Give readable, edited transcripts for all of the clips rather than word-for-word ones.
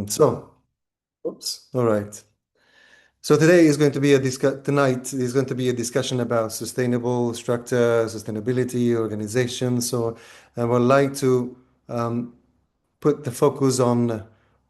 So, oops, all right. So today is going to be a tonight is going to be a discussion about sustainable structure, sustainability, organization. So I would like to um, put the focus on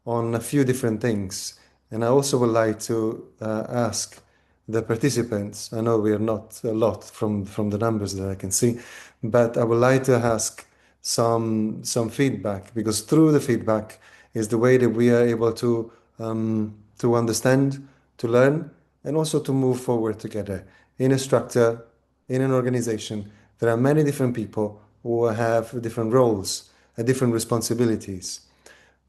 a few different things. And I also would like to ask the participants. I know we are not a lot from the numbers that I can see, but I would like to ask some feedback because through the feedback is the way that we are able to understand, to learn, and also to move forward together in a structure, in an organization. There are many different people who have different roles and different responsibilities.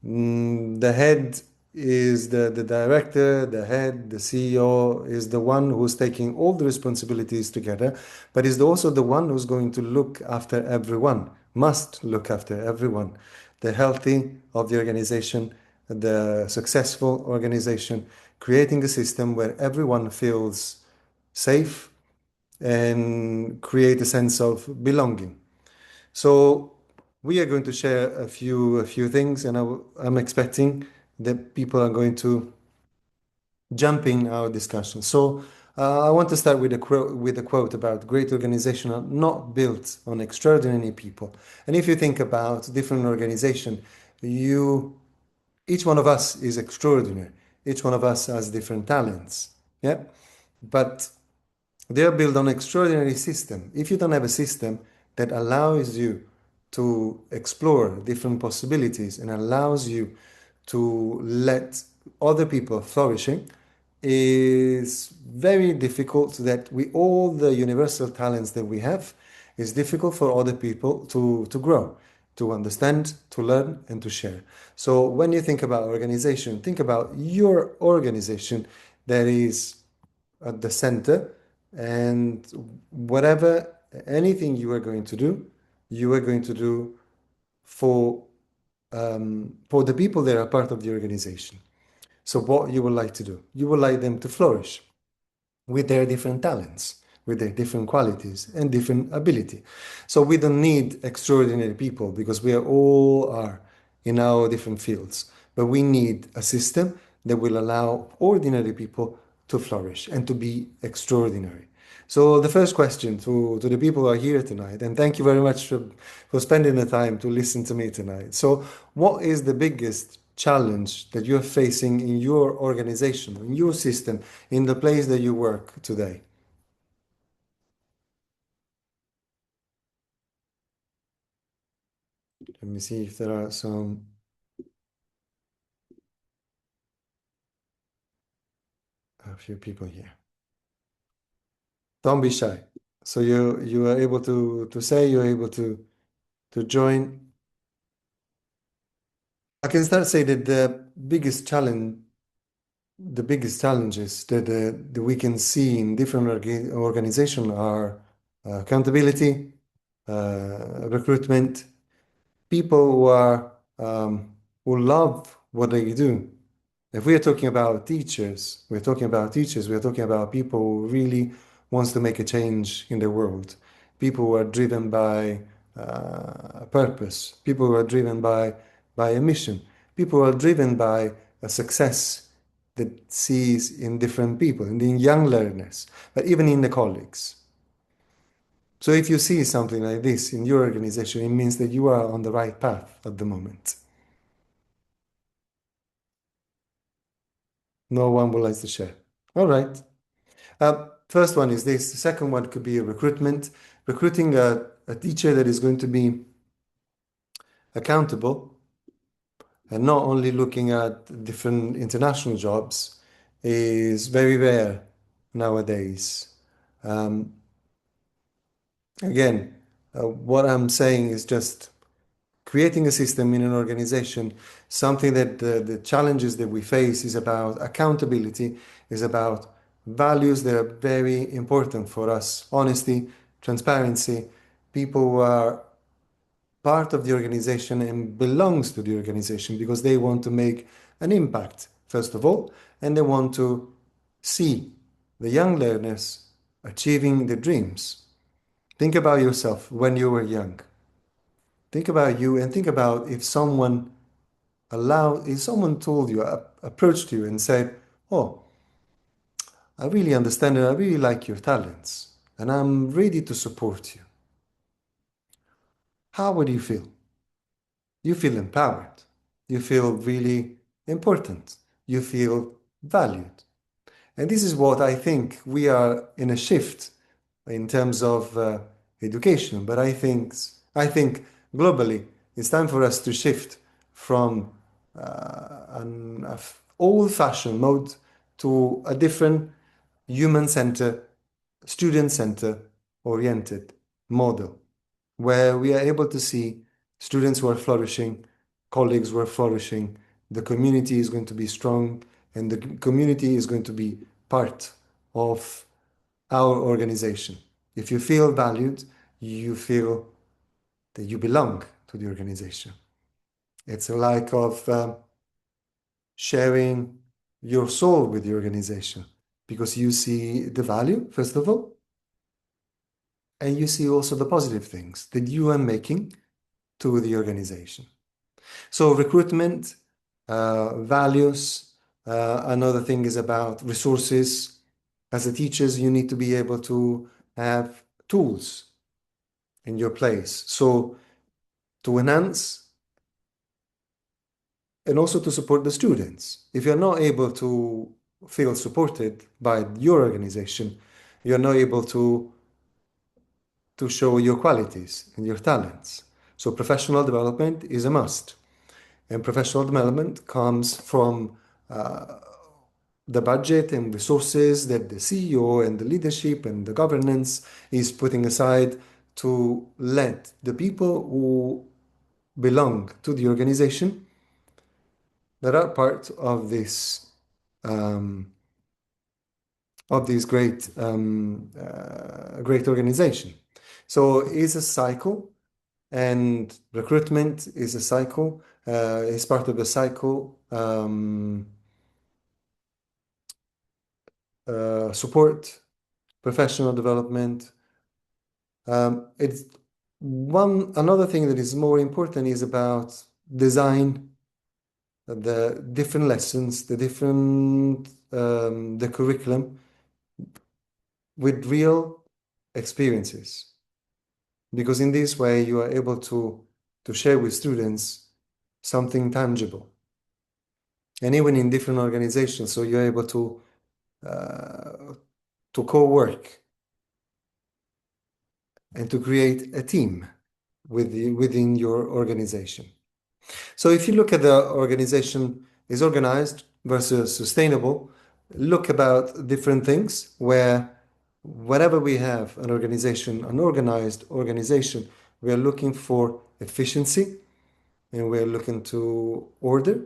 The head is the director, the head, the CEO is the one who's taking all the responsibilities together, but is also the one who's going to look after everyone, must look after everyone. The healthy of the organization, the successful organization, creating a system where everyone feels safe and create a sense of belonging. So we are going to share a few things, and I'm expecting that people are going to jump in our discussion. So I want to start with a quote about great organization are not built on extraordinary people. And if you think about different organization, you each one of us is extraordinary. Each one of us has different talents. Yeah, but they are built on extraordinary system. If you don't have a system that allows you to explore different possibilities and allows you to let other people flourishing, is very difficult that we all the universal talents that we have is difficult for other people to grow, to understand, to learn, and to share. So when you think about organization, think about your organization that is at the center, and whatever anything you are going to do, you are going to do for for the people that are part of the organization. So what you would like to do, you would like them to flourish with their different talents, with their different qualities and different ability. So we don't need extraordinary people because we are all are in our different fields, but we need a system that will allow ordinary people to flourish and to be extraordinary. So the first question to the people who are here tonight, and thank you very much for spending the time to listen to me tonight. So what is the biggest challenge that you're facing in your organization, in your system, in the place that you work today? Let me see if there are a few people here. Don't be shy. So you are able to say, you're able to join. I can start say that the biggest challenges that we can see in different organizations are accountability, recruitment, people who are who love what they do. If we are talking about teachers, we're talking about people who really wants to make a change in the world. People who are driven by a purpose, people who are driven by a mission, people who are driven by a success that sees in different people, in young learners, but even in the colleagues. So if you see something like this in your organization, it means that you are on the right path at the moment. No one would like to share. All right. First one is this. The second one could be a recruitment. Recruiting a teacher that is going to be accountable and not only looking at different international jobs is very rare nowadays. Um, Again, what I'm saying is just creating a system in an organization, something that the challenges that we face is about accountability, is about values that are very important for us, honesty, transparency, people who are part of the organization and belongs to the organization because they want to make an impact, first of all, and they want to see the young learners achieving their dreams. Think about yourself when you were young. Think about you and think about if someone if someone told you, approached you and said, "Oh, I really understand and I really like your talents and I'm ready to support you," how would you feel? You feel empowered. You feel really important. You feel valued. And this is what I think we are in a shift in terms of education. But I think globally, it's time for us to shift from an old-fashioned mode to a different human-centered, student-centered oriented model where we are able to see students who are flourishing, colleagues who are flourishing, the community is going to be strong, and the community is going to be part of our organization. If you feel valued, you feel that you belong to the organization. It's a like of sharing your soul with the organization because you see the value, first of all, and you see also the positive things that you are making to the organization. So recruitment, values, another thing is about resources. As a teachers, you need to be able to have tools in your place. So to enhance and also to support the students. If you're not able to feel supported by your organization, you're not able to show your qualities and your talents. So professional development is a must. And professional development comes from the budget and resources that the CEO and the leadership and the governance is putting aside to let the people who belong to the organization that are part um, of this great organization. So it's a cycle, and recruitment is a cycle. It's part of the cycle. Support, professional development. It's another thing that is more important is about design, the different lessons, the curriculum with real experiences. Because in this way, you are able to share with students something tangible. And even in different organizations, so you're able uh, to co-work and to create a team within your organization. So if you look at the organization is organized versus sustainable, look about different things where whenever we have an organization, an organized organization, we are looking for efficiency and we're looking to order.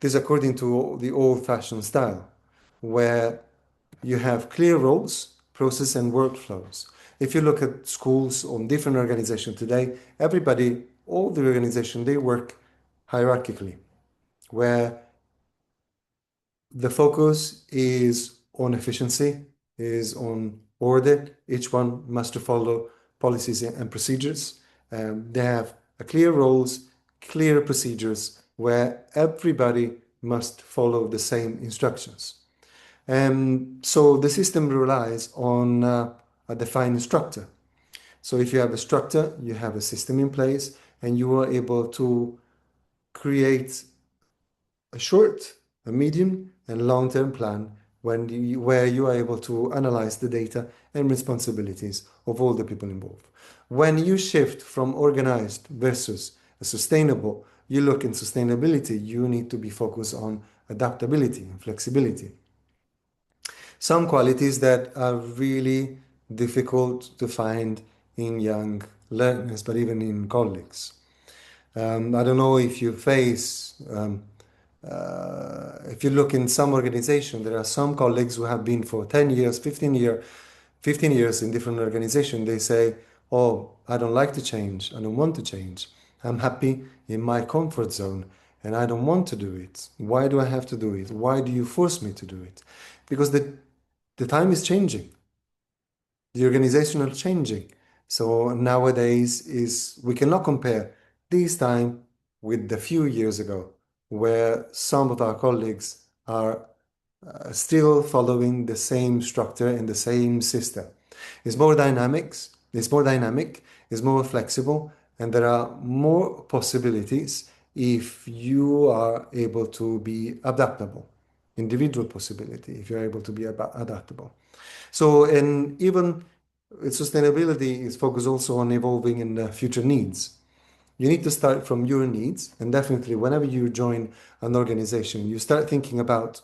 This according to the old-fashioned style, where you have clear roles, process, and workflows. If you look at schools or different organizations today, all the organization, they work hierarchically, where the focus is on efficiency, is on order. Each one must follow policies and procedures. They have a clear roles, clear procedures, where everybody must follow the same instructions. So the system relies on a defined structure. So if you have a structure, you have a system in place, and you are able to create a short, a medium, and long-term plan where you are able to analyze the data and responsibilities of all the people involved. When you shift from organized versus a sustainable, you look in sustainability, you need to be focused on adaptability and flexibility. Some qualities that are really difficult to find in young learners, but even in colleagues. I don't know if you if you look in some organization, there are some colleagues who have been for 10 years, 15 years in different organizations. They say, "Oh, I don't like to change. I don't want to change. I'm happy in my comfort zone and I don't want to do it. Why do I have to do it? Why do you force me to do it?" Because the time is changing. The organization is changing. So nowadays is we cannot compare this time with the few years ago, where some of our colleagues are still following the same structure and the same system. It's more dynamic, it's more flexible, and there are more possibilities if you are able to be adaptable. Individual possibility, if you're able to be adaptable. So, and even sustainability is focused also on evolving in the future needs. You need to start from your needs, and definitely whenever you join an organization, you start thinking about,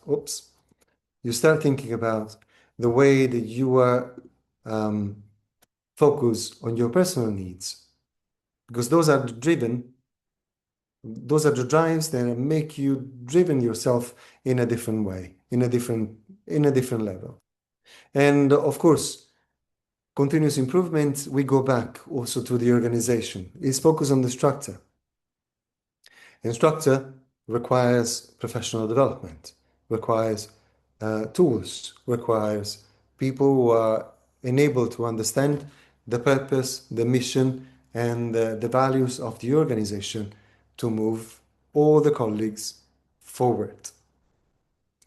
you start thinking about the way that you are focused on your personal needs, because those are the drives that make you driven yourself in a different way, in a different level. And of course, continuous improvement, we go back also to the organization. It's focused on the structure. And structure requires professional development, requires tools, requires people who are enabled to understand the purpose, the mission, and the values of the organization to move all the colleagues forward.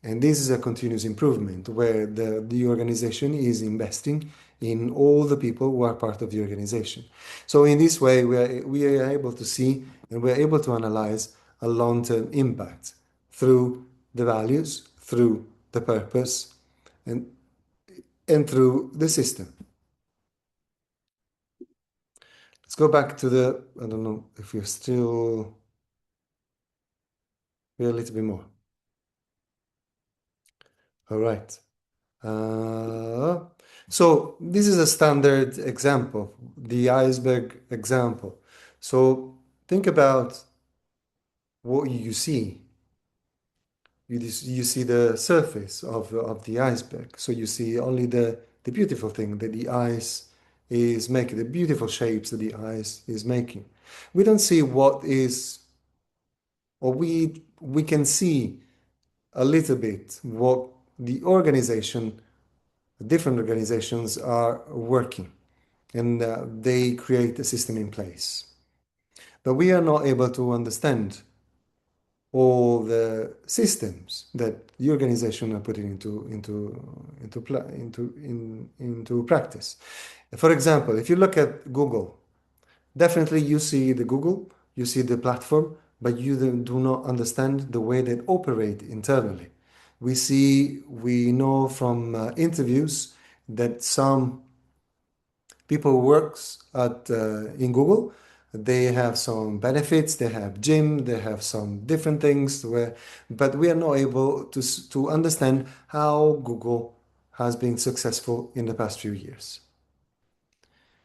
And this is a continuous improvement where the organization is investing in all the people who are part of the organization. So in this way, we are able to see and we're able to analyze a long-term impact through the values, through the purpose, and, and through the system. Let's go back to I don't know if we're a little bit more. All right. Uh, so this is a standard example, the iceberg example. So think about what you see. You see the surface of the iceberg. So you see only the beautiful thing that the ice is making, the beautiful shapes that the ice is making. We don't see what is, or we can see a little bit what the organization, different organizations are working, and they create a system in place. But we are not able to understand all the systems that the organization are putting into practice. For example, if you look at Google, definitely you see the Google, you see the platform, but you do not understand the way they operate internally. We know from interviews that some people who works at in Google, they have some benefits, they have gym, they have some different things where, but we are not able to understand how Google has been successful in the past few years.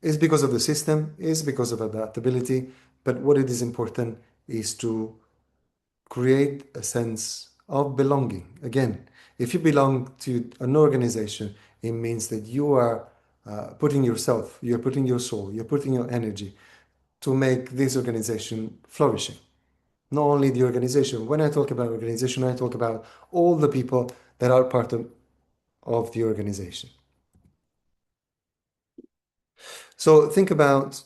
It's because of the system, it's because of adaptability, but what it is important is to create a sense of belonging. Again, if you belong to an organization, it means that you are putting yourself, you're putting your soul, you're putting your energy to make this organization flourishing. Not only the organization. When I talk about organization, I talk about all the people that are part of the organization. So think about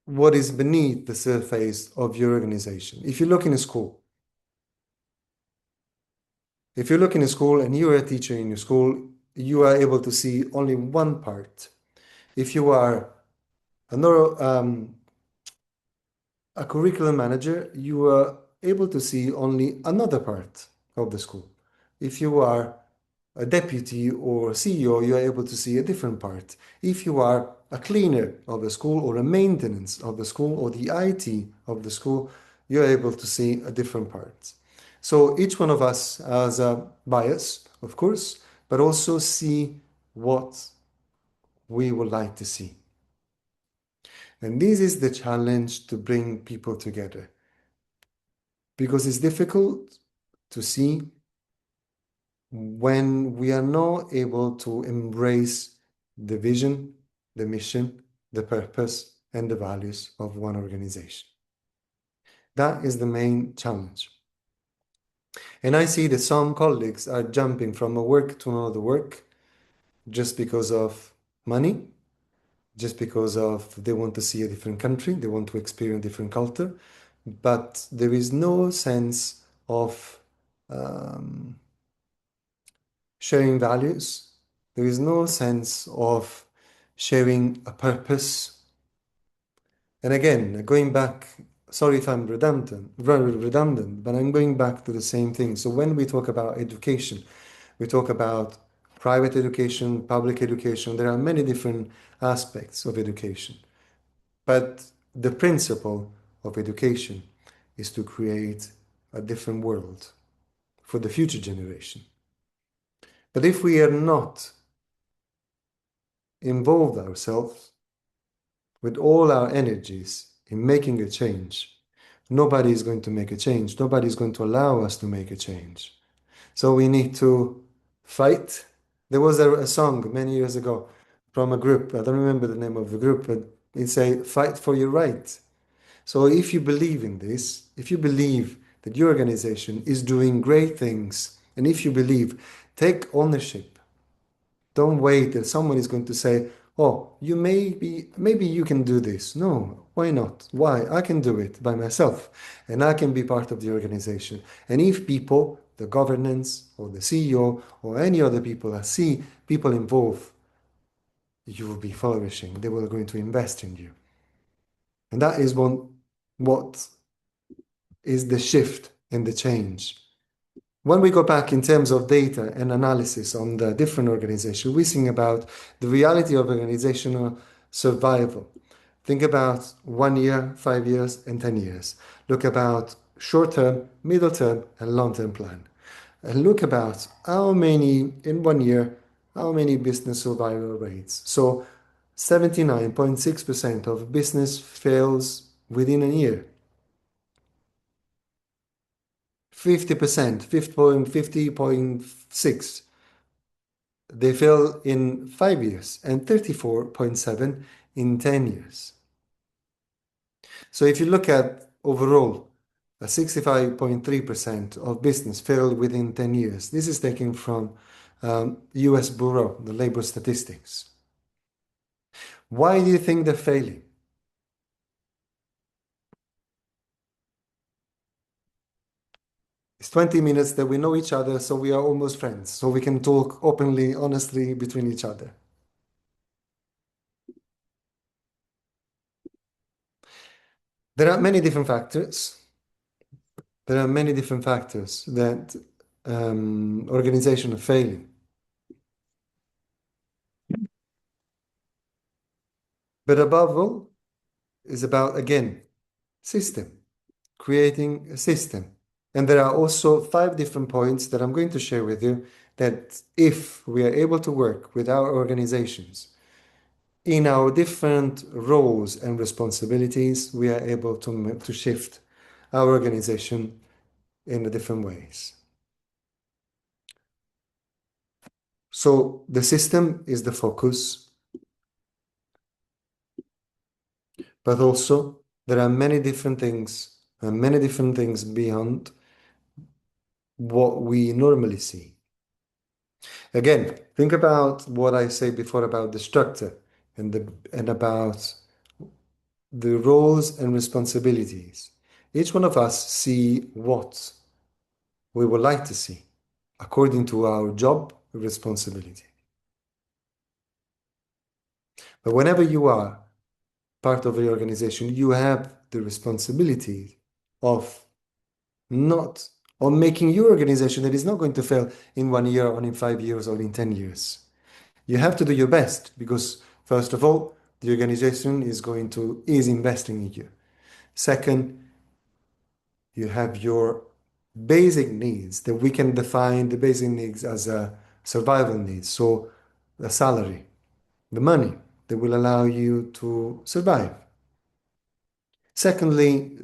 what is beneath the surface of your organization. If you look in a school, if you look in a school and you are a teacher in your school, you are able to see only one part. If you are a a curriculum manager, you are able to see only another part of the school. If you are a deputy or CEO, you are able to see a different part. If you are a cleaner of the school or a maintenance of the school or the IT of the school, you're able to see a different part. So each one of us has a bias, of course, but also see what we would like to see. And this is the challenge to bring people together because it's difficult to see when we are not able to embrace the vision, the mission, the purpose, and the values of one organization. That is the main challenge. And I see that some colleagues are jumping from a work to another work just because of money, just because of they want to see a different country, they want to experience different culture, but there is no sense of um, sharing values. There is no sense of sharing a purpose. And again, going back, sorry if I'm redundant, but I'm going back to the same thing. So when we talk about education, we talk about private education, public education. There are many different aspects of education. But the principle of education is to create a different world for the future generation. But if we are not involved ourselves with all our energies in making a change, nobody is going to make a change. Nobody is going to allow us to make a change. So we need to fight. There was a song many years ago from a group. I don't remember the name of the group, but it said, "Fight for your right." So if you believe in this, if you believe that your organization is doing great things, and if you believe, take ownership. Don't wait that someone is going to say, "Oh, you maybe you can do this." No, why not? Why? I can do it by myself, and I can be part of the organization. And if people, the governance or the CEO or any other people that see people involved, you will be flourishing. They will going to invest in you. And that is what is the shift and the change. When we go back in terms of data and analysis on the different organizations, we think about the reality of organizational survival. Think about 1 year, 5 years, and 10 years. Look about short term, middle term, and long term plan. And look about how many in 1 year, how many business survival rates. So 79.6% of business fails within a year. 50%, 50.6, they fail in 5 years and 34.7 in 10 years. So if you look at overall, 65.3% of business failed within 10 years. This is taken from US Bureau, the labor statistics. Why do you think they're failing? It's 20 minutes that we know each other, so we are almost friends, so we can talk openly, honestly between each other. There are many different factors. There are many different factors that organization are failing. But above all, is about, again, system, creating a system. And there are also 5 different points that I'm going to share with you that if we are able to work with our organizations in our different roles and responsibilities, we are able to shift our organization in different ways. So the system is the focus, but also there are many different things and many different things beyond what we normally see. Again, think about what I said before about the structure and about the roles and responsibilities. Each one of us see what we would like to see according to our job responsibility. But whenever you are part of the organization, you have the responsibility of not on making your organization that is not going to fail in 1 year or in 5 years or in 10 years. You have to do your best because first of all, the organization is investing in you. Second, you have your basic needs that we can define the basic needs as a survival needs. So the salary, the money that will allow you to survive. Secondly,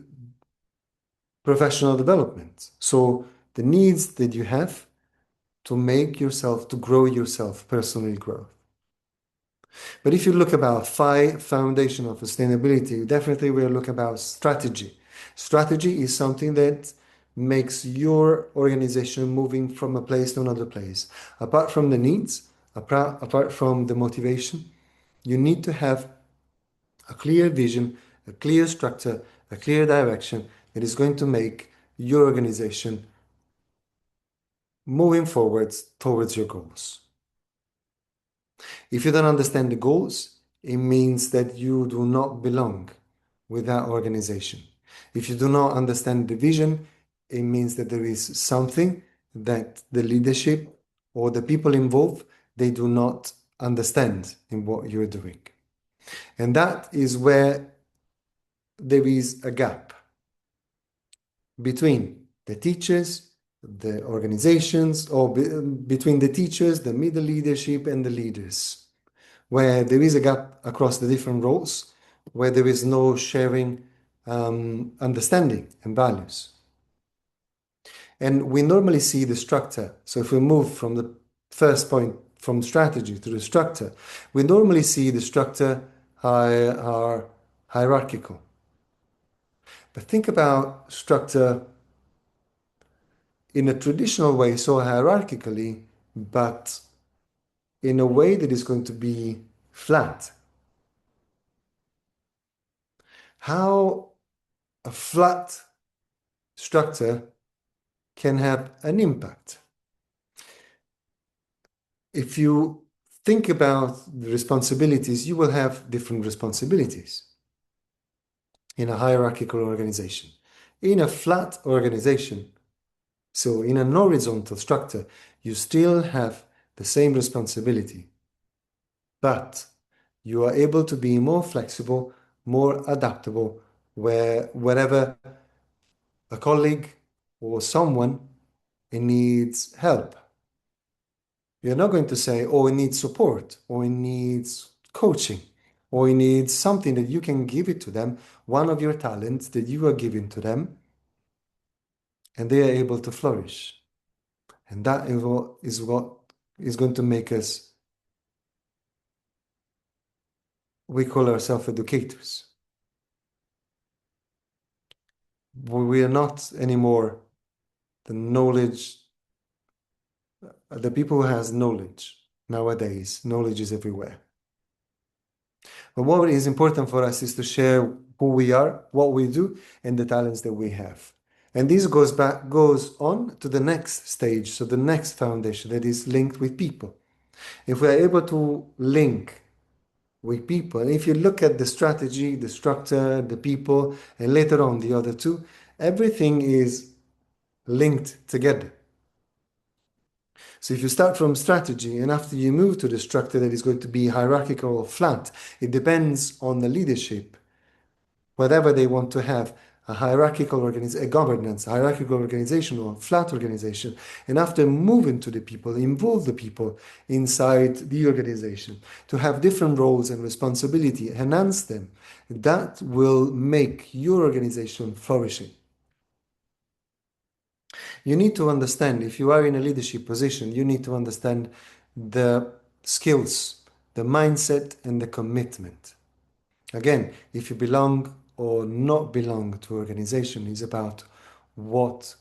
professional development. So the needs that you have to make yourself, to grow yourself, personally growth. But if you look about 5 foundation of sustainability, definitely we'll look about strategy. Strategy is something that makes your organization moving from a place to another place. Apart from the needs, apart from the motivation, you need to have a clear vision, a clear structure, a clear direction that is going to make your organization moving forwards towards your goals. If you don't understand the goals, it means that you do not belong with that organization. If you do not understand the vision, it means that there is something that the leadership or the people involved, they do not understand in what you're doing. And that is where there is a gap between the teachers, the organizations, or between the teachers, the middle leadership, and the leaders, where there is a gap across the different roles, where there is no sharing understanding and values. And we normally see the structure. So if we move from the first point, from strategy to the structure, we normally see the structure are hierarchical. But think about structure in a traditional way, so hierarchically, but in a way that is going to be flat. How a flat structure can have an impact. If you think about the responsibilities, you will have different responsibilities in a hierarchical organization. In a flat organization, so in an horizontal structure, you still have the same responsibility, but you are able to be more flexible, more adaptable, wherever a colleague or someone needs help. You're not going to say, oh, it needs support, or it needs coaching, or it needs something that you can give it to them, one of your talents that you are giving to them, and they are able to flourish. And that is what is going to make us, we call ourselves educators. We are not anymore the knowledge, the people who has knowledge nowadays. Knowledge is everywhere. But what is important for us is to share who we are, what we do, and the talents that we have. And this goes on to the next stage, so the next foundation that is linked with people. If we are able to link with people, and if you look at the strategy, the structure, the people, and later on the other two, everything is linked together. So if you start from strategy and after you move to the structure that is going to be hierarchical or flat, it depends on the leadership, whatever they want to have, a hierarchical a governance, a hierarchical organization or a flat organization. And after moving to the people, involve the people inside the organization to have different roles and responsibility, enhance them. That will make your organization flourishing. You need to understand, if you are in a leadership position, you need to understand the skills, the mindset, and the commitment. Again, if you belong or not belong to an organization, is about what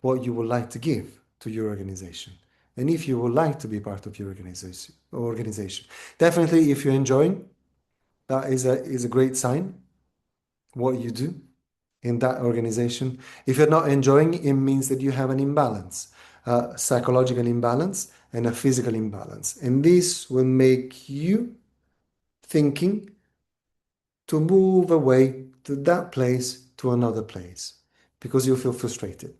you would like to give to your organization. And if you would like to be part of your organization. Definitely, if you're enjoying, that is a great sign, what you do in that organization. If you're not enjoying, it means that you have an imbalance, a psychological imbalance and a physical imbalance. And this will make you thinking to move away to that place to another place because you feel frustrated.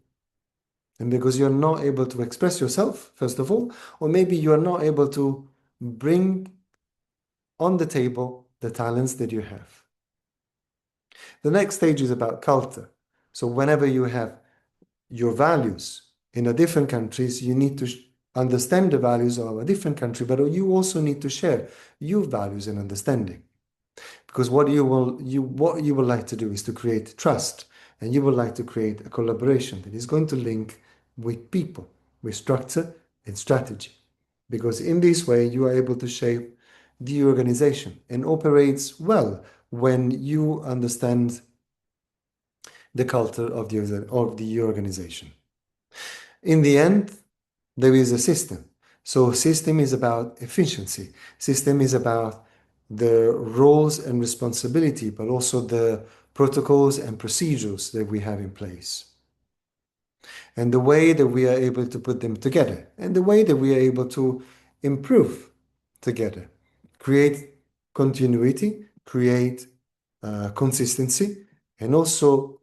And because you're not able to express yourself, first of all, or maybe you are not able to bring on the table the talents that you have. The next stage is about culture. So whenever you have your values in a different countries, you need to understand the values of a different country, but you also need to share your values and understanding. Because what you would like to do is to create trust, and you would like to create a collaboration that is going to link with people, with structure and strategy. Because in this way, you are able to shape the organization and operates well when you understand the culture of the organization. In the end, there is a system. So system is about efficiency. System is about the roles and responsibility, but also the protocols and procedures that we have in place, and the way that we are able to put them together, and the way that we are able to improve together, create continuity, create consistency, and also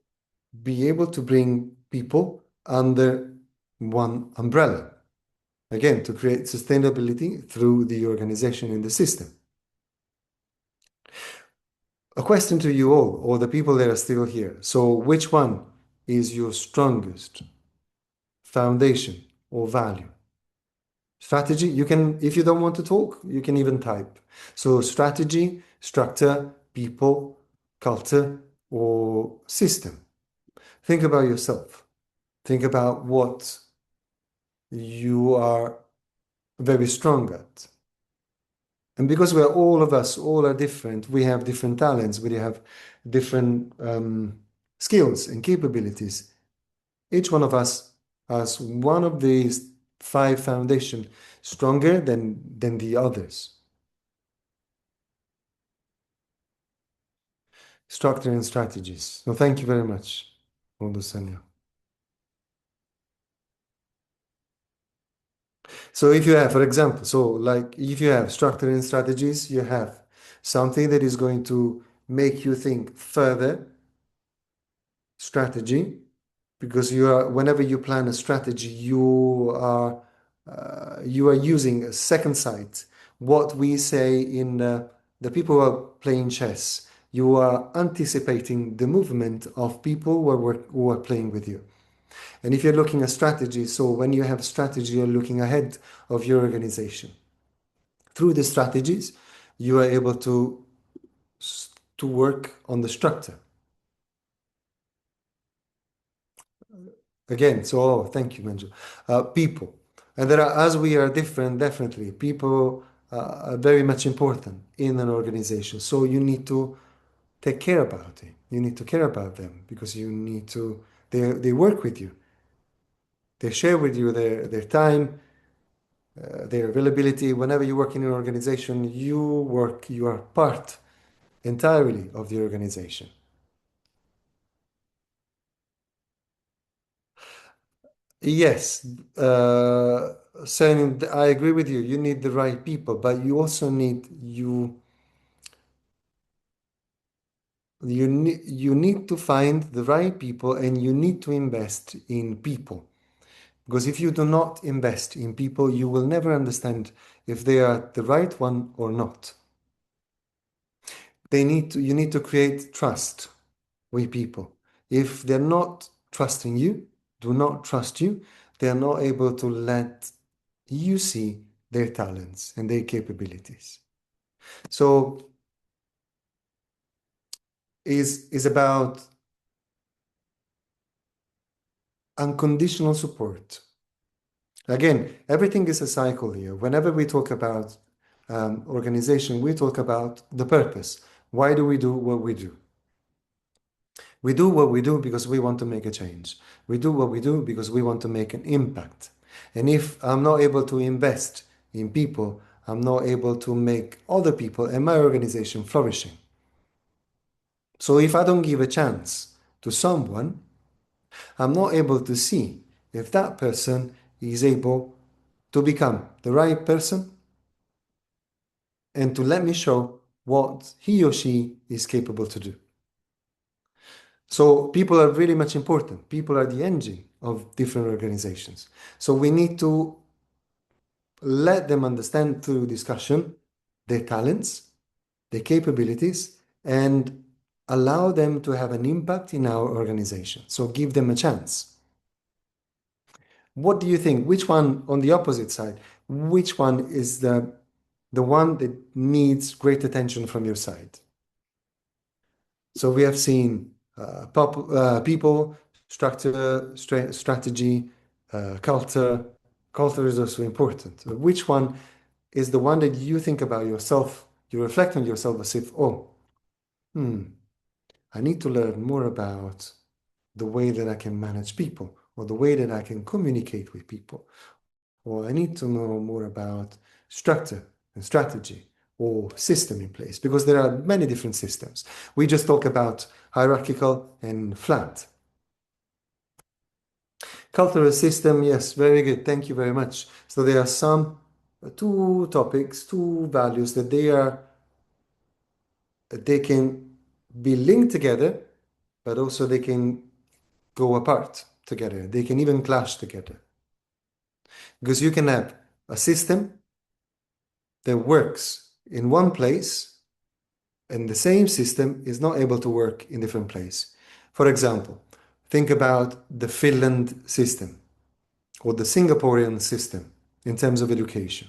be able to bring people under one umbrella. Again, to create sustainability through the organization and the system. A question to you all, or the people that are still here. So, which one is your strongest foundation or value? Strategy, you can, if you don't want to talk, you can even type. So, strategy, structure, people, culture, or system. Think about yourself. Think about what you are very strong at. And because we're all of us, all are different, we have different talents, we have different skills and capabilities. Each one of us has one of these five foundations stronger than the others. Structure and strategies. So thank you very much, Sanya. So if you have, for example, so like if you have structure and strategies, you have something that is going to make you think further, strategy, because you are, whenever you plan a strategy, you are using a second sight. What we say in the people who are playing chess, you are anticipating the movement of people who are playing with you. And if you're looking at strategy, so when you have strategy, you're looking ahead of your organization. Through the strategies, you are able to work on the structure. Again, so thank you, Manju. People. And there are, as we are different, definitely, people are very much important in an organization. So you need to take care about it. You need to care about them because you need to, they work with you. They share with you their time, their availability. Whenever you work in an organization, you are part entirely of the organization. Yes, saying I agree with you. You need the right people, but you also need you need to find the right people, and you need to invest in people. Because if you do not invest in people, you will never understand if they are the right one or not. You need to create trust with people. If they're not trusting you, do not trust you, they are not able to let you see their talents and their capabilities. So is about unconditional support. Again, everything is a cycle here. Whenever we talk about organization, we talk about the purpose. Why do we do what we do? We do what we do because we want to make a change. We do what we do because we want to make an impact. And if I'm not able to invest in people, I'm not able to make other people and my organization flourishing. So if I don't give a chance to someone, I'm not able to see if that person is able to become the right person and to let me show what he or she is capable to do. So people are really much important. People are the engine of different organizations. So we need to let them understand through discussion their talents, their capabilities, and allow them to have an impact in our organization. So give them a chance. What do you think? Which one, on the opposite side, which one is the one that needs great attention from your side? So we have seen people, structure, strategy, culture. Culture is also important. Which one is the one that you think about yourself? You reflect on yourself as if, oh, I need to learn more about the way that I can manage people, or the way that I can communicate with people, or I need to know more about structure and strategy, or system in place, because there are many different systems. We just talk about hierarchical and flat. Cultural system, yes, very good. Thank you very much. So there are some two topics, two values that they can be linked together, but also they can go apart together. They can even clash together. Because you can have a system that works in one place and the same system is not able to work in different places. For example, think about the Finland system or the Singaporean system in terms of education.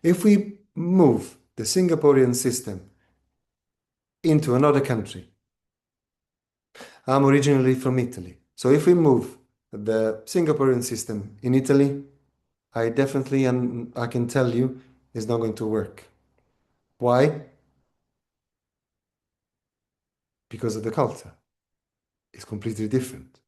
If we move the Singaporean system into another country, I'm originally from Italy. So if we move the Singaporean system in Italy, I definitely, and I can tell you, is not going to work. Why? Because of the culture. It's completely different.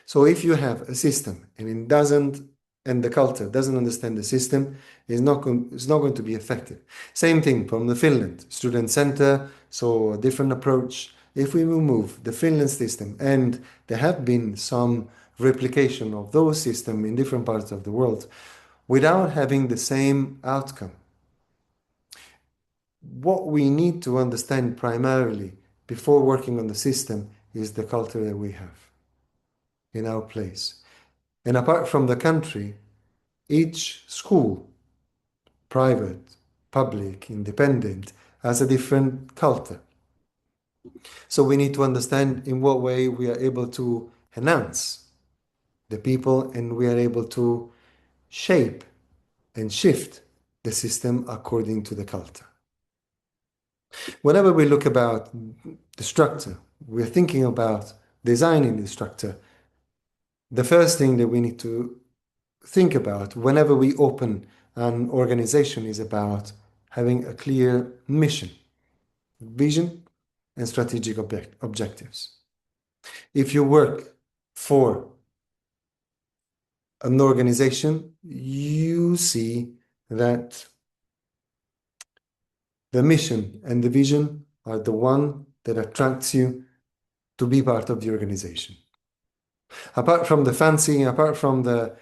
So if you have a system and it doesn't, and the culture doesn't understand the system, it's not going to be effective. Same thing from the Finland student center. So a different approach. If we move the Finland system, and there have been some replication of those systems in different parts of the world, without having the same outcome, what we need to understand primarily before working on the system is the culture that we have in our place. And apart from the country, each school, private, public, independent, has a different culture. So we need to understand in what way we are able to enhance the people and we are able to shape and shift the system according to the culture. Whenever we look about the structure, we're thinking about designing the structure. The first thing that we need to think about whenever we open an organization is about having a clear mission, vision, and strategic objectives. If you work for an organization, you see that the mission and the vision are the one that attracts you to be part of the organization. Apart from the fancy, apart from the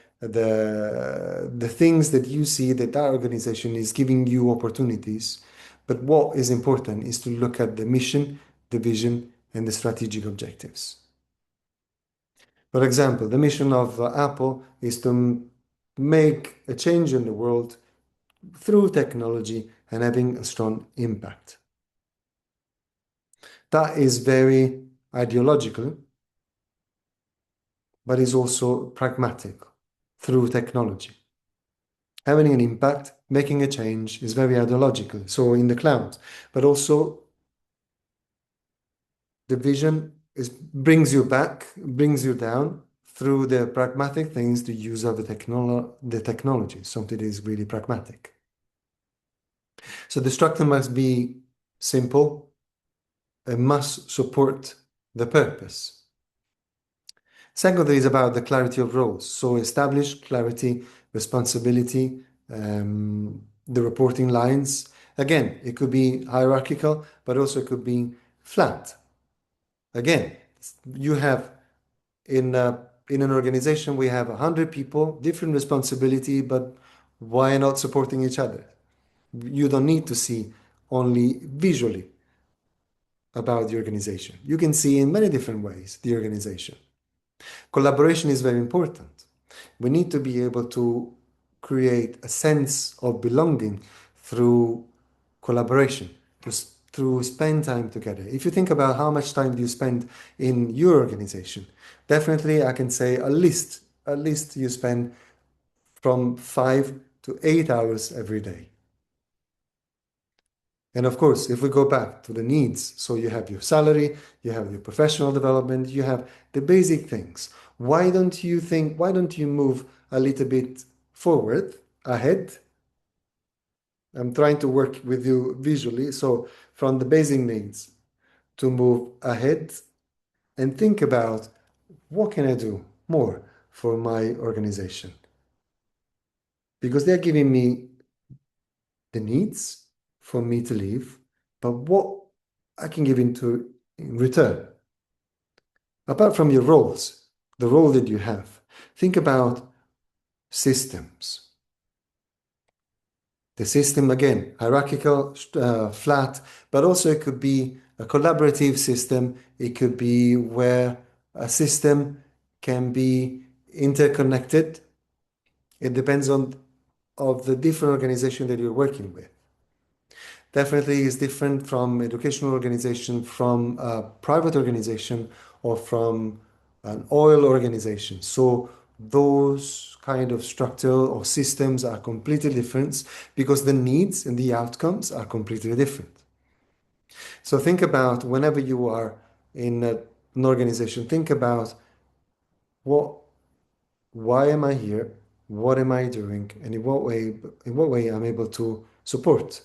things that you see that that organization is giving you opportunities, but what is important is to look at the mission, the vision, and the strategic objectives. For example, the mission of Apple is to make a change in the world through technology and having a strong impact. That is very ideological, but is also pragmatic through technology. Having an impact, making a change is very ideological, so in the cloud, but also the vision brings you back, brings you down through the pragmatic things, the use of the technology, something that is really pragmatic. So the structure must be simple and must support the purpose. Secondly is about the clarity of roles. So establish clarity, responsibility, the reporting lines. Again, it could be hierarchical, but also it could be flat. Again, you have in an organization, we have 100 people, different responsibility, but why not supporting each other? You don't need to see only visually about the organization. You can see in many different ways the organization. Collaboration is very important. We need to be able to create a sense of belonging through collaboration, through spend time together. If you think about how much time do you spend in your organization, definitely I can say at least you spend from 5 to 8 hours every day. And of course, if we go back to the needs, so you have your salary, you have your professional development, you have the basic things. Why don't you move a little bit forward, ahead? I'm trying to work with you visually. So from the basic needs to move ahead and think about what can I do more for my organization? Because they're giving me the needs, for me to leave, but what I can give in return. Apart from your roles, the role that you have, think about systems. The system, again, hierarchical, flat, but also it could be a collaborative system. It could be where a system can be interconnected. It depends on of the different organization that you're working with. Definitely is different from educational organization, from a private organization, or from an oil organization. So those kind of structure or systems are completely different because the needs and the outcomes are completely different. So think about whenever you are in an organization, think about what, why am I here? What am I doing? And in what way I'm able to support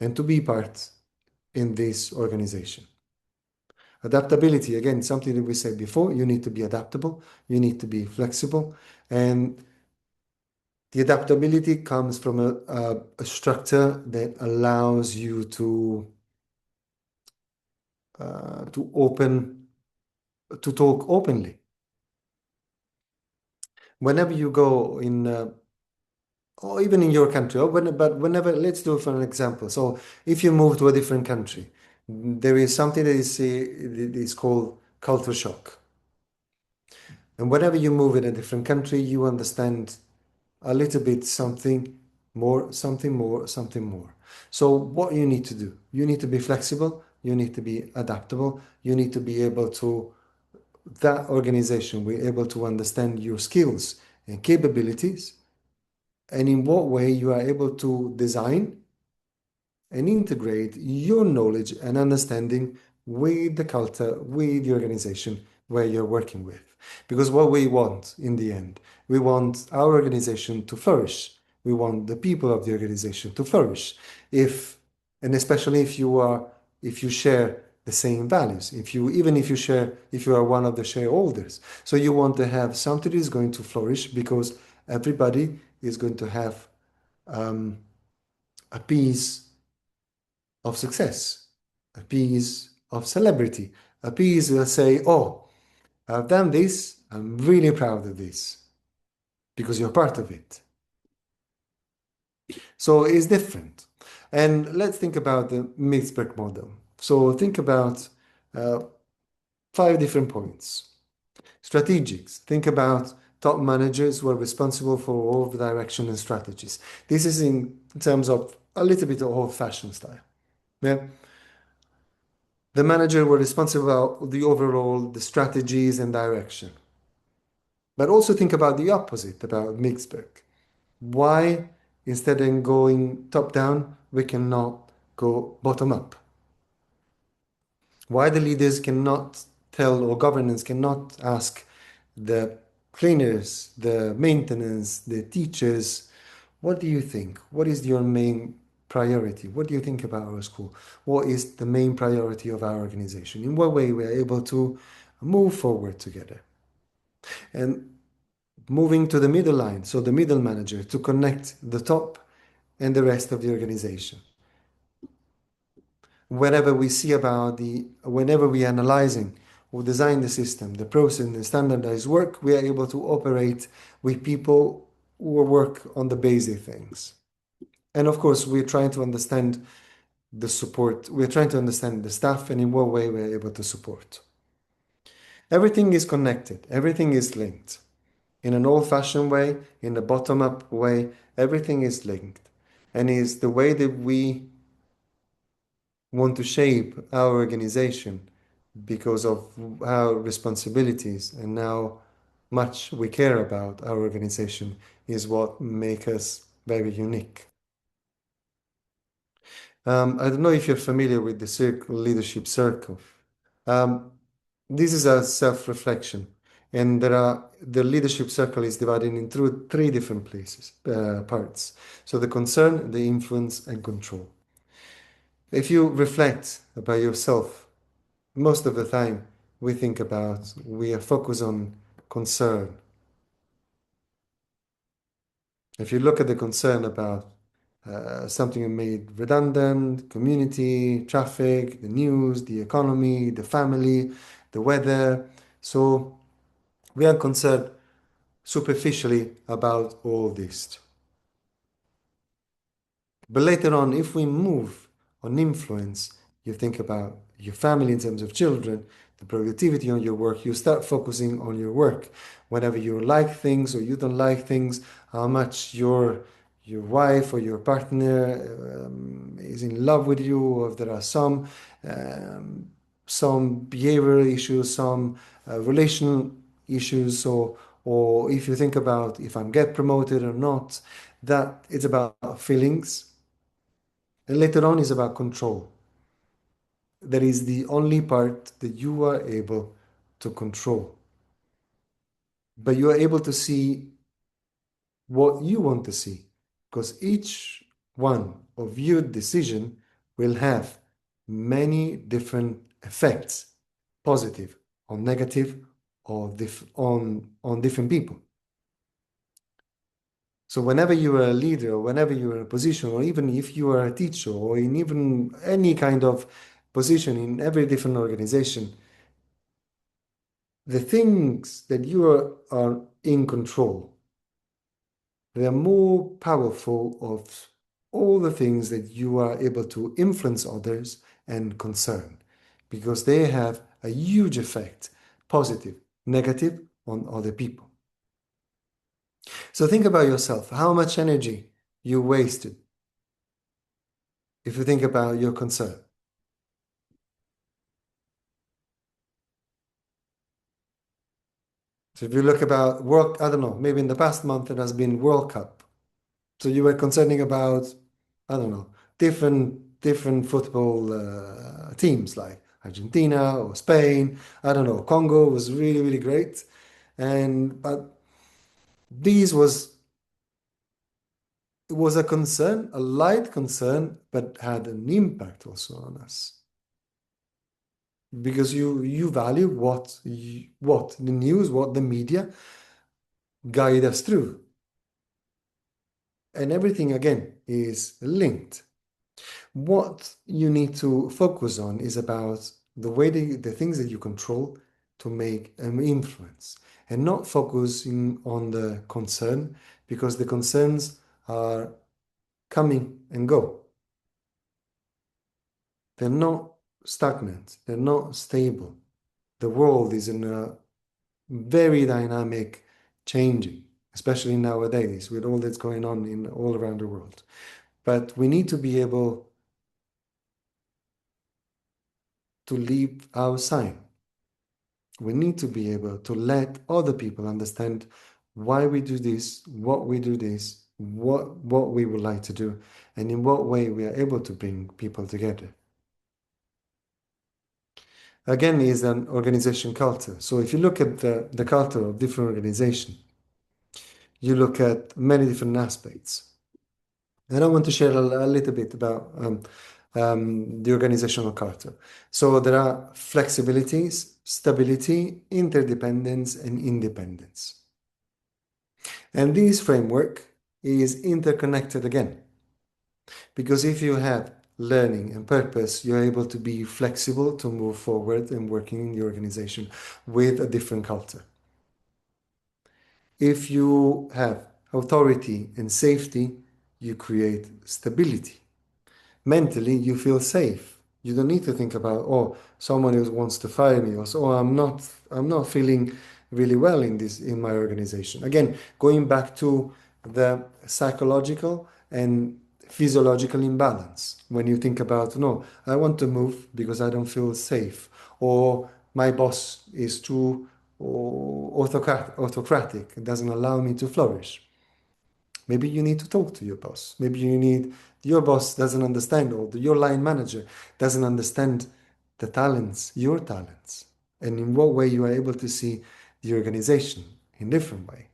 and to be part in this organization. Adaptability, again, something that we said before, you need to be adaptable, you need to be flexible, and the adaptability comes from a structure that allows you to open, to talk openly. Whenever you go in, or even in your country, but whenever, let's do it for an example. So if you move to a different country, there is something that is called culture shock. And whenever you move in a different country, you understand a little bit something more, something more, something more. So what you need to do, you need to be flexible, you need to be adaptable, you need to be able to, that organization will be able to understand your skills and capabilities, and in what way you are able to design and integrate your knowledge and understanding with the culture, with the organization where you're working with. Because what we want in the end, we want our organization to flourish. We want the people of the organization to flourish. If, and especially if you share the same values, even if you share, if you are one of the shareholders. So you want to have something that is going to flourish because everybody is going to have a piece of success, a piece of celebrity, a piece will say, oh, I've done this, I'm really proud of this, because you're part of it. So it's different. And let's think about the Milzberg model. So think about uh, 5 different points. Strategics, think about top managers who are responsible for all the direction and strategies. This is in terms of a little bit of old-fashioned style. Yeah. The manager were responsible about the overall, the strategies and direction. But also think about the opposite, about Mixberg. Why, instead of going top down, we cannot go bottom up? Why the leaders cannot tell, or governance cannot ask the cleaners, the maintenance, the teachers, what do you think? What is your main priority? What do you think about our school? What is the main priority of our organization? In what way we are able to move forward together? And moving to the middle line, so the middle manager to connect the top and the rest of the organization. Whenever we are analyzing or design the system, the process, and the standardized work, we are able to operate with people who work on the basic things. And of course, we're trying to understand the support. We're trying to understand the staff and in what way we're able to support. Everything is connected. Everything is linked. In an old-fashioned way, in a bottom-up way, everything is linked. And is the way that we want to shape our organization because of our responsibilities and how much we care about our organization is what makes us very unique. I don't know if you're familiar with the leadership circle. Um, this is a self-reflection, and the leadership circle is divided into 3 different parts. So the concern, the influence, and control. If you reflect about yourself, most of the time we are focused on concern. If you look at the concern about something made redundant, community, traffic, the news, the economy, the family, the weather. So we are concerned superficially about all this. But later on, if we move on influence, you think about your family in terms of children, the productivity on your work, you start focusing on your work. Whenever you like things or you don't like things, how much your wife or your partner is in love with you, or if there are um, some behavioral issues, some relational issues, or if you think about if I'm get promoted or not, that it's about feelings and later on is about control. That is the only part that you are able to control. But you are able to see what you want to see because each one of your decision will have many different effects, positive or negative, or on different people. So whenever you are a leader, or whenever you are in a position, or even if you are a teacher, or in even any kind of position in every different organization, the things that are in control, they are more powerful of all the things that you are able to influence others and concern, because they have a huge effect, positive, negative, on other people. So think about yourself, how much energy you wasted if you think about your concern. So if you look about work, I don't know, maybe in the past month it has been World Cup. So you were concerning about, I don't know, different football teams like Argentina or Spain. I don't know. Congo was really great, and but these was it was a concern, a light concern, but had an impact also on us because you value what the news, what the media guide us through, and everything again is linked. What you need to focus on is about the things that you control to make an influence and not focusing on the concern because the concerns are coming and go. They're not stagnant, they're not stable. The world is in a very dynamic changing, especially nowadays with all that's going on in all around the world. But we need to be able to leave our sign. We need to be able to let other people understand why we do this, what we do this, what we would like to do, and in what way we are able to bring people together. Again, is an organization culture. So if you look at the culture of different organizations, you look at many different aspects. And I want to share a little bit about the organizational culture. So there are flexibilities, stability, interdependence, and independence. And this framework is interconnected again, because if you have learning and purpose, you're able to be flexible to move forward and working in the organization with a different culture. If you have authority and safety, you create stability. Mentally you feel safe. You don't need to think about, oh, someone else wants to fire me, or so, oh, I'm not feeling really well in my organization. Again, going back to the psychological and physiological imbalance. When you think about, no, I want to move because I don't feel safe, or my boss is too autocratic, it doesn't allow me to flourish. Maybe you need to talk to your boss. Maybe your boss doesn't understand, or your line manager doesn't understand your talents, and in what way you are able to see the organization in different way.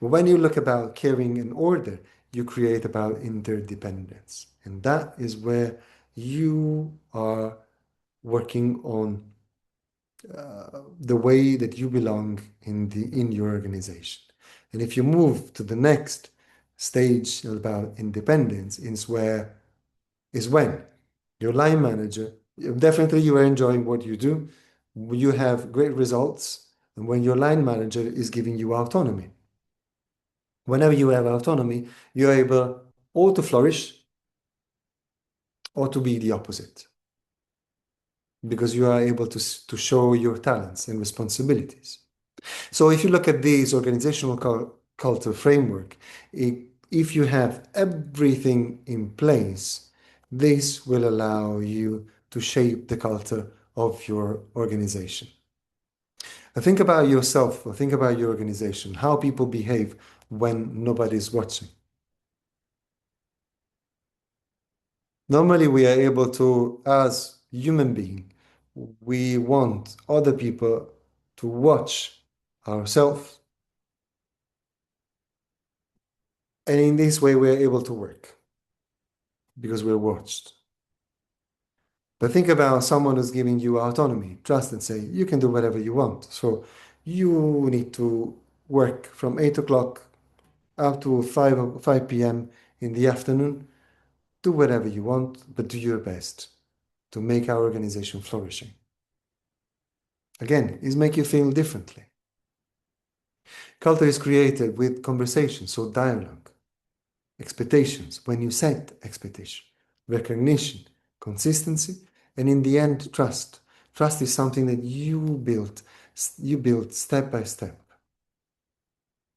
But when you look about caring and order, you create about interdependence. And that is where you are working on the way that you belong in your organization. And if you move to the next stage about independence is when your line manager, definitely you are enjoying what you do, you have great results, and when your line manager is giving you autonomy. Whenever you have autonomy, you're able or to flourish or to be the opposite because you are able to show your talents and responsibilities. So if you look at this organizational culture framework, if you have everything in place, this will allow you to shape the culture of your organization. Now think about yourself or think about your organization, how people behave when nobody's watching. Normally, we are able to, as human being, we want other people to watch ourselves, and in this way, we are able to work because we're watched. But think about someone who's giving you autonomy, trust, and say, you can do whatever you want. So you need to work from 8 o'clock up to 5 p.m. in the afternoon. Do whatever you want, but do your best to make our organization flourishing. Again, it's make you feel differently. Culture is created with conversation, so dialogue, expectations, when you set expectation, recognition, consistency, and in the end, trust. Trust is something that you build step by step.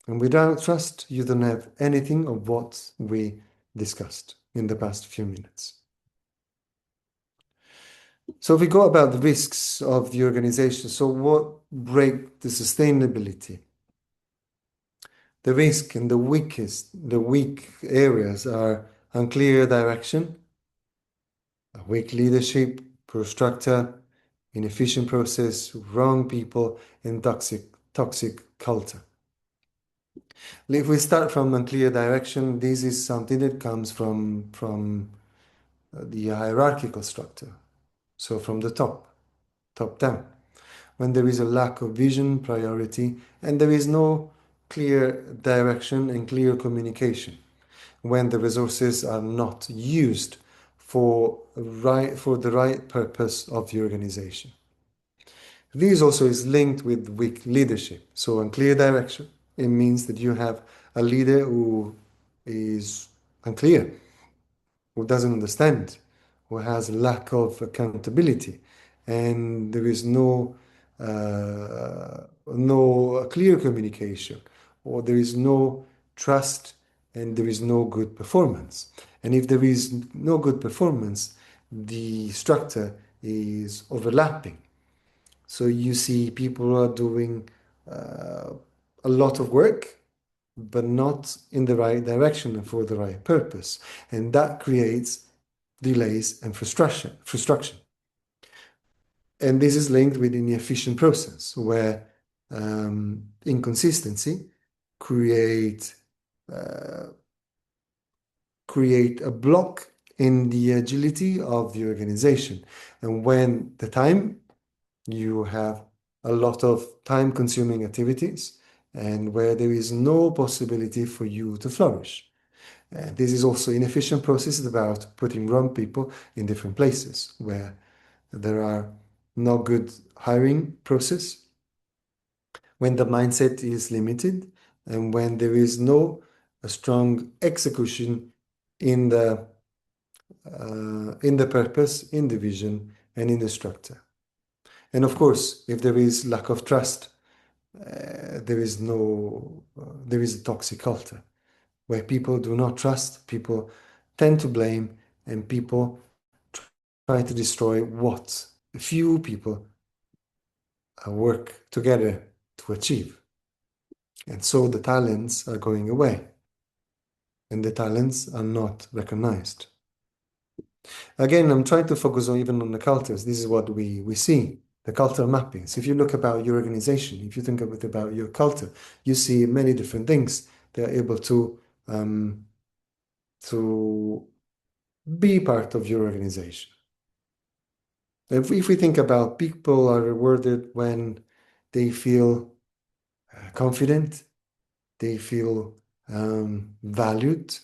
And without trust, you don't have anything of what we discussed in the past few minutes. So if we go about the risks of the organization, so what break the sustainability? The risk and the weak areas are unclear direction, weak leadership, poor structure, inefficient process, wrong people, and toxic culture. If we start from unclear direction, this is something that comes from the hierarchical structure. So from the top down. When there is a lack of vision, priority, and there is no clear direction and clear communication. When the resources are not used for the right purpose of the organization. This also is linked with weak leadership. So unclear direction, it means that you have a leader who is unclear, who doesn't understand, who has a lack of accountability, and there is no clear communication, or there is no trust, and there is no good performance. And if there is no good performance, the structure is overlapping. So you see people are doing a lot of work, but not in the right direction and for the right purpose. And that creates delays and frustration. And this is linked with an inefficient process where inconsistency create uh, create a block in the agility of the organization. And when the time you have a lot of time consuming activities and where there is no possibility for you to flourish. This is also inefficient process about putting wrong people in different places where there are no good hiring process, when the mindset is limited, and when there is no a strong execution in the purpose, in the vision, and in the structure. And of course, if there is lack of trust, there is a toxic culture where people do not trust, people tend to blame, and people try to destroy what a few people work together to achieve. And so the talents are going away, and the talents are not recognized. Again, I'm trying to focus on even on the cultures. This is what we see, the cultural mapping. So if you look about your organization, if you think a bit about your culture, you see many different things. They're able to be part of your organization. If we think about people are rewarded when they feel confident, they feel valued.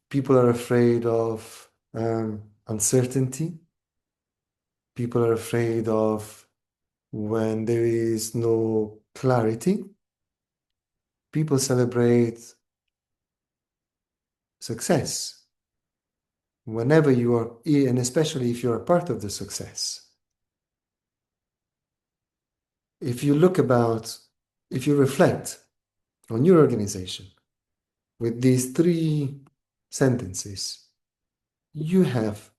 People are afraid of uncertainty. People are afraid of when there is no clarity. People celebrate success whenever you are, and especially if you're a part of the success. If you look about, if you reflect on your organization with these three sentences, you have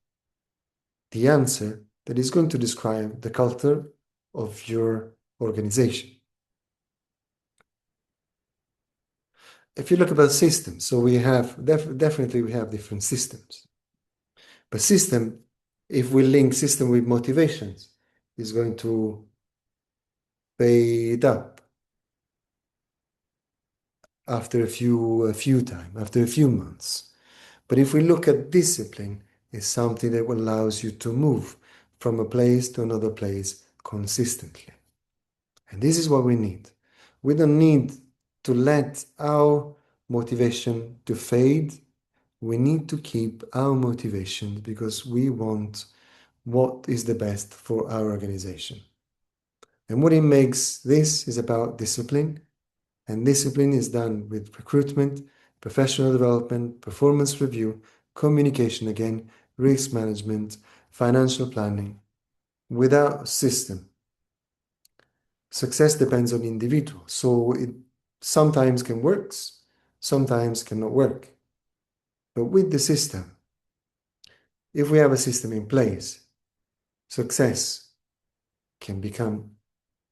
the answer that is going to describe the culture of your organization. If you look about systems, so we have definitely we have different systems. But system, if we link system with motivations, is going to pay it up after after a few months. But if we look at discipline, it's something that allows you to move from a place to another place consistently. And this is what we need. We don't need to let our motivation to fade. We need to keep our motivation because we want what is the best for our organization. And what it makes this is about discipline, and discipline is done with recruitment, professional development, performance review, communication again, risk management, financial planning. Without system, success depends on individual. So it sometimes can work, sometimes cannot work. But with the system, if we have a system in place, success can become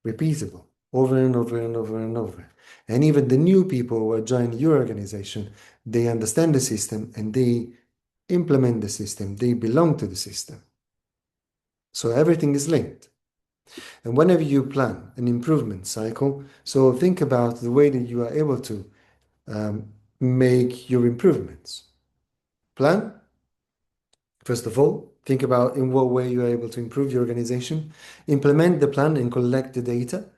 repeatable over and over and over and over. And even the new people who are joining your organization, they understand the system and they implement the system. They belong to the system. So everything is linked. And whenever you plan an improvement cycle, so think about the way that you are able to make your improvements. Plan, first of all, think about in what way you are able to improve your organization. Implement the plan and collect the data.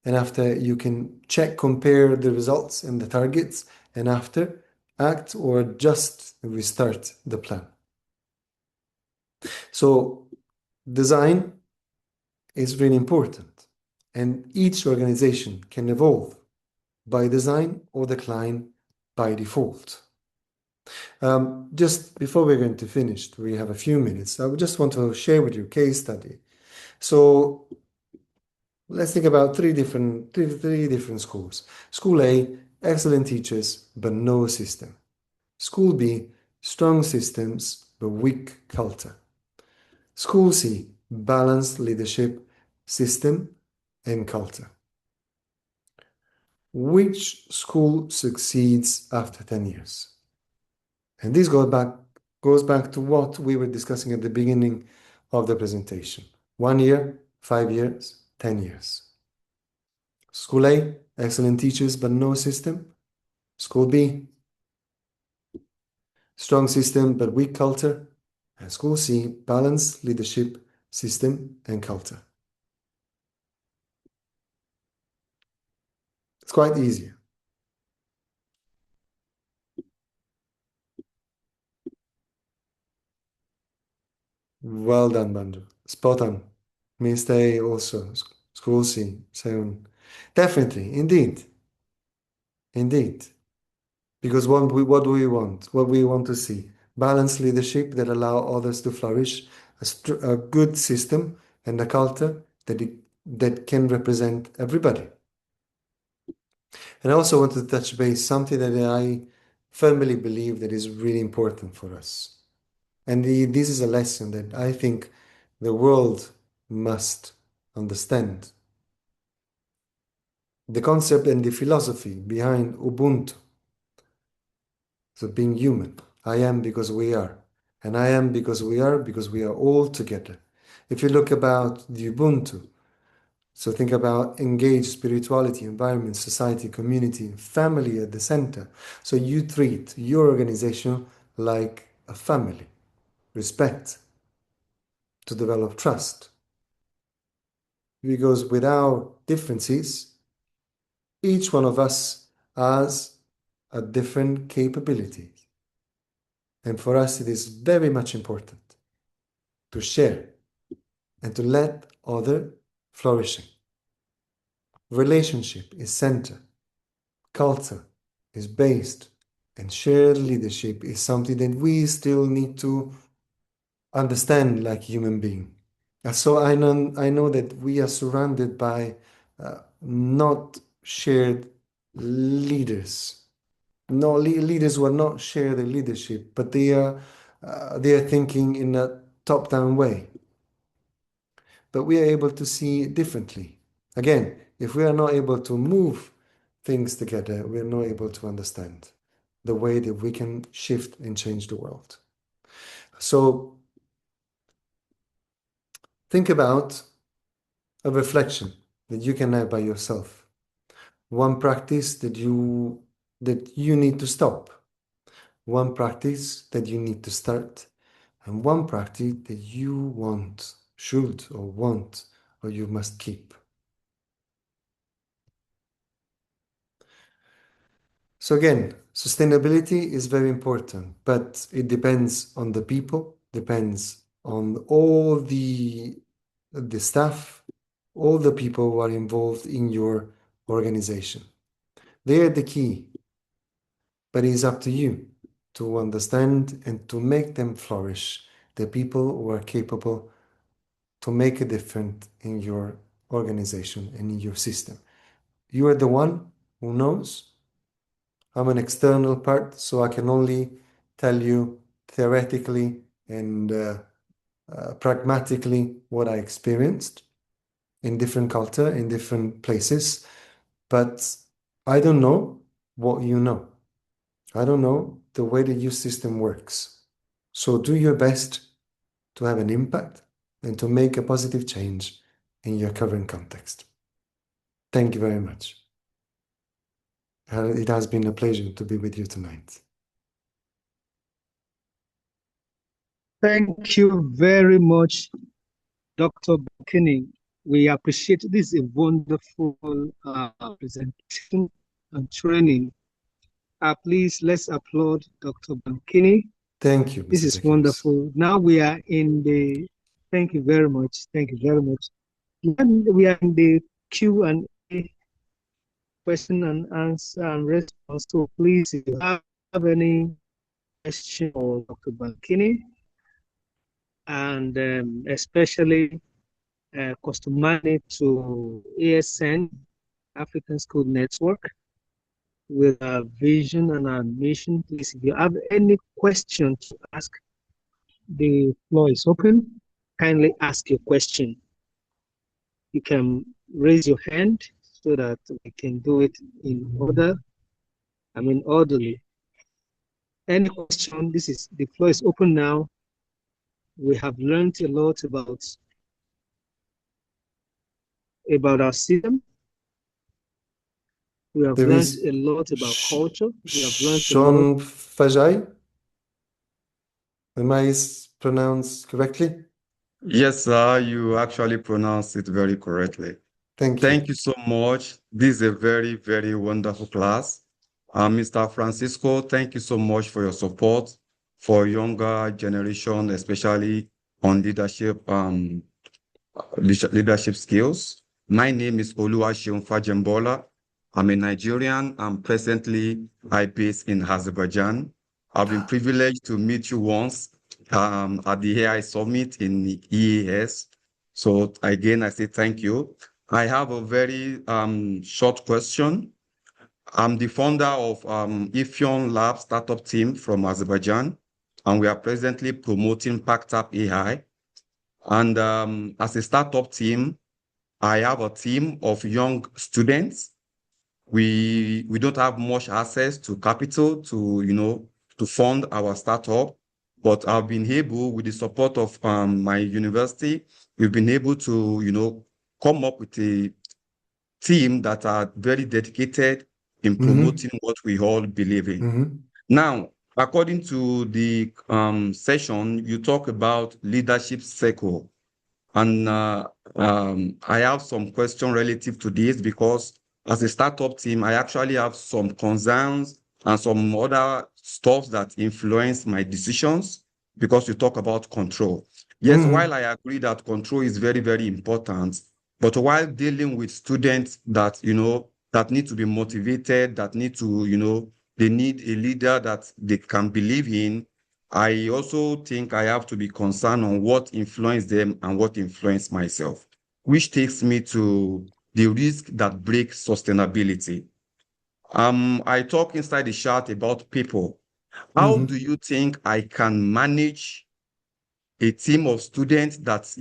And after you can check, compare the results and the targets, and after act or just restart the plan. So design is really important, and each organization can evolve by design or decline by default. Just before we're going to finish, we have a few minutes. I would just want to share with you a case study. So let's think about three different schools. School A, excellent teachers, but no system. School B, strong systems, but weak culture. School C, balanced leadership, system, and culture. Which school succeeds after 10 years? And this goes back to what we were discussing at the beginning of the presentation. 1 year, 5 years, 10 years. School A, excellent teachers, but no system. School B, strong system, but weak culture. And School C, balanced leadership, system, and culture. It's quite easy. Well done, Banjo. Spot on. Mainstay also. School C. So definitely, indeed, indeed. Because what do we want? What we want to see? Balanced leadership that allow others to flourish, a good system and a culture that can represent everybody. And I also want to touch base something that I firmly believe that is really important for us. And this is a lesson that I think the world must understand. The concept and the philosophy behind Ubuntu, so being human. I am because we are. And I am because we are all together. If you look about the Ubuntu, so think about engaged spirituality, environment, society, community, family at the center. So you treat your organization like a family. Respect, to develop trust. Because without differences, each one of us has at different capabilities. And for us, it is very much important to share and to let other flourishing. Relationship is center. Culture is based. And shared leadership is something that we still need to understand like human being. And so I know that we are surrounded by not shared leaders. No leaders who are not share the leadership, but they are thinking in a top-down way. But we are able to see differently. Again, if we are not able to move things together, we are not able to understand the way that we can shift and change the world. So think about a reflection that you can have by yourself. One practice that you need to stop. One practice that you need to start. And one practice that you want, should or want, or you must keep. So again, sustainability is very important, but it depends on the people, depends on all the staff, all the people who are involved in your organization. They are the key, but it is up to you to understand and to make them flourish, the people who are capable to make a difference in your organization and in your system. You are the one who knows. I'm an external part, so I can only tell you theoretically and pragmatically what I experienced in different culture, in different places. But I don't know what you know. I don't know the way that your system works. So do your best to have an impact and to make a positive change in your current context. Thank you very much. It has been a pleasure to be with you tonight. Thank you very much, Dr. Bankini. We appreciate this is a wonderful presentation and training. Please, let's applaud Dr. Bankini. Thank you, This Mr. is Zekins. wonderful. Now we are in the, thank you very much. Thank you very much. We are in the Q&A, question and answer and response. So please, if you have any question for Dr. Bankini, and especially customized to ASN, African School Network, with our vision and our mission. Please, if you have any question to ask, the floor is open. Kindly ask your question. You can raise your hand so that we can do it in order, orderly. Any question, the floor is open now. We have learned a lot about our system. We have learned a lot about culture. We have learned a lot. Sean Fajai? Am I pronounced correctly? Yes, sir, you actually pronounced it very correctly. Thank you. Thank you so much. This is a very, very wonderful class. Mr. Francisco, thank you so much for your support for younger generation, especially on leadership skills. My name is Oluwaseun Fajembola. I'm a Nigerian. I'm presently based in Azerbaijan. I've been privileged to meet you once at the AI Summit in the EAS. So again, I say thank you. I have a very short question. I'm the founder of Ifyon Lab startup team from Azerbaijan, and we are presently promoting Packed Up AI. And as a startup team, I have a team of young students. We don't have much access to capital to fund our startup, but I've been able, with the support of my university, we've been able to come up with a team that are very dedicated in promoting what we all believe in. Now, according to the session, you talk about leadership circle. And I have some question relative to this because as a startup team, I actually have some concerns and some other stuff that influence my decisions, because you talk about control. Yes, while I agree that control is very, very important, but while dealing with students that, that need to be motivated, that need to, they need a leader that they can believe in, I also think I have to be concerned on what influenced them and what influenced myself, which takes me to the risk that breaks sustainability. I talk inside the chat about people. How do you think I can manage a team of students that,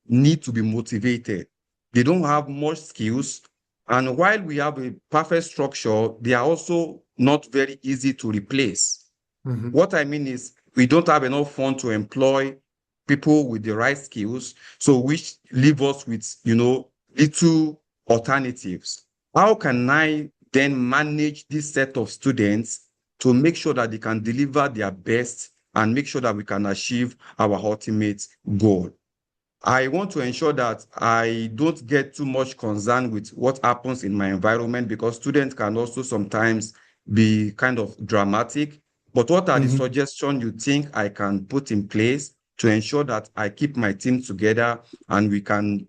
need to be motivated? They don't have much skills. And while we have a perfect structure, they are also not very easy to replace. What I mean is we don't have enough funds to employ people with the right skills, so which leave us with, little alternatives. How can I then manage this set of students to make sure that they can deliver their best and make sure that we can achieve our ultimate goal? I want to ensure that I don't get too much concerned with what happens in my environment, because students can also sometimes be kind of dramatic. But what are the suggestions you think I can put in place to ensure that I keep my team together and we can,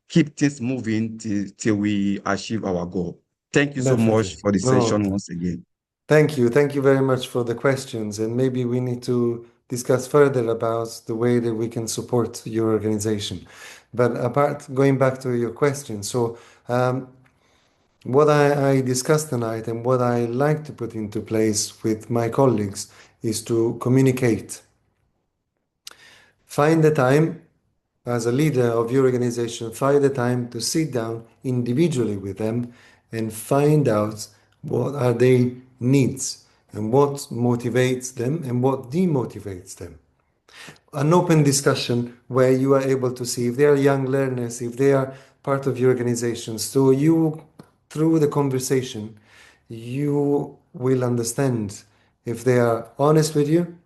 keep things moving till we achieve our goal? Thank you so Definitely. much for the No, session once again. thank you. Thank you very much for the questions. And maybe we need to discuss further about the way that we can support your organization. But going back to your question, so what I discussed tonight and what I like to put into place with my colleagues is to communicate. Find the time as a leader of your organization, find the time to sit down individually with them and find out what are their needs and what motivates them and what demotivates them. An open discussion where you are able to see if they are young learners, if they are part of your organization. So you, through the conversation, you will understand if they are honest with you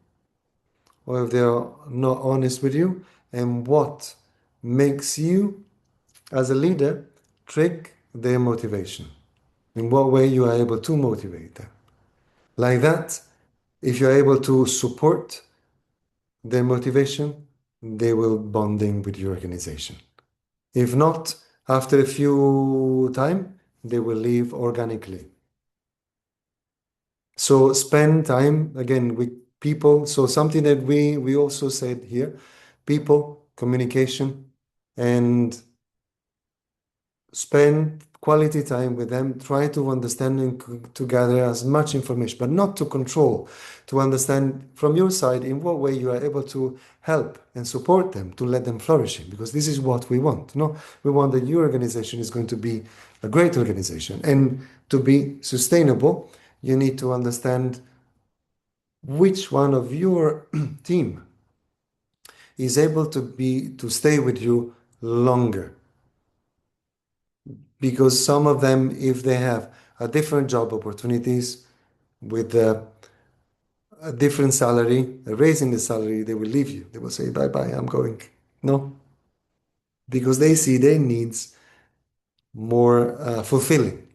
or if they are not honest with you, and what makes you, as a leader, trick their motivation. In what way you are able to motivate them. Like that, if you're able to support their motivation, they will bonding with your organization. If not, after a few time, they will leave organically. So spend time again with people. So something that we also said here, people, communication, and spend quality time with them. Try to understand and to gather as much information, but not to control, to understand from your side in what way you are able to help and support them to let them flourishing, because this is what we want. No, we want that your organization is going to be a great organization, and to be sustainable, you need to understand which one of your team is able to stay with you longer, because some of them, if they have a different job opportunities with a different salary, a raise in the salary, they will leave you. They will say, bye bye, I'm going. No, because they see their needs more fulfilling.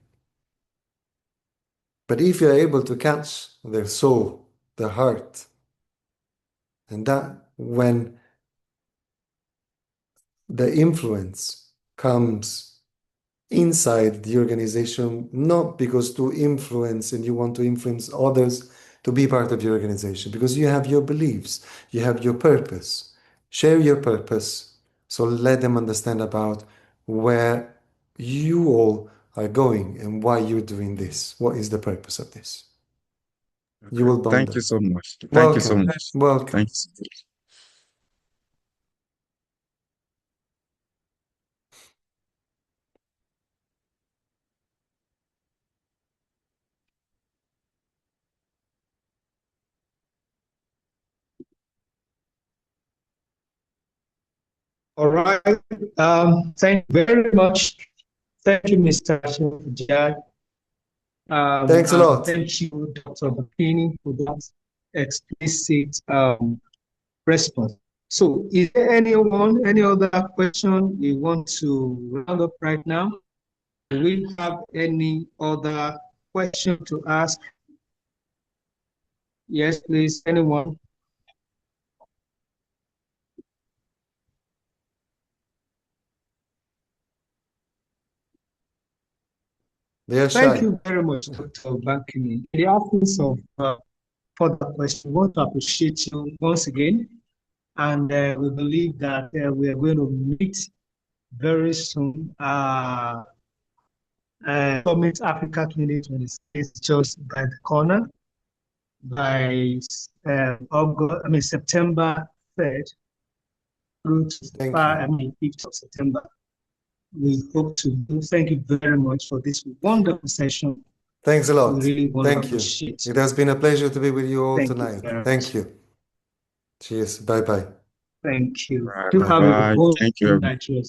But if you're able to catch their soul, their heart, and that when the influence comes inside the organization, not because to influence and you want to influence others to be part of your organization, because you have your beliefs, you have your purpose. Share your purpose. So let them understand about where you all are going and why you're doing this. What is the purpose of this? You Okay. will bond Thank you them. so much. Thank you so Welcome. much. Welcome. Thank you so much. All right. Thank you very much. Thank you, Mr. Shafjad. Thanks a And lot. thank you, Dr. Bakini, for that explicit response. So, is there any other question we want to round up right now? Do we have any other question to ask Yes, please, anyone? They are Thank shy. you very much, Dr. Bakini. In the absence of further questions, we want to appreciate you once again. And we believe that we are going to meet very soon. Summit Africa 2026 is just by the corner by September 3rd through to Thank you. 5th of September. We hope to do. Thank you very much for this wonderful session. Thanks a We lot. really want to Thank you. appreciate It has been a pleasure to be with you all Thank you tonight. very Thank much. you. Cheers. Bye-bye. Thank you. Right, Do have a bye-bye. wonderful Thank you. night, Dr.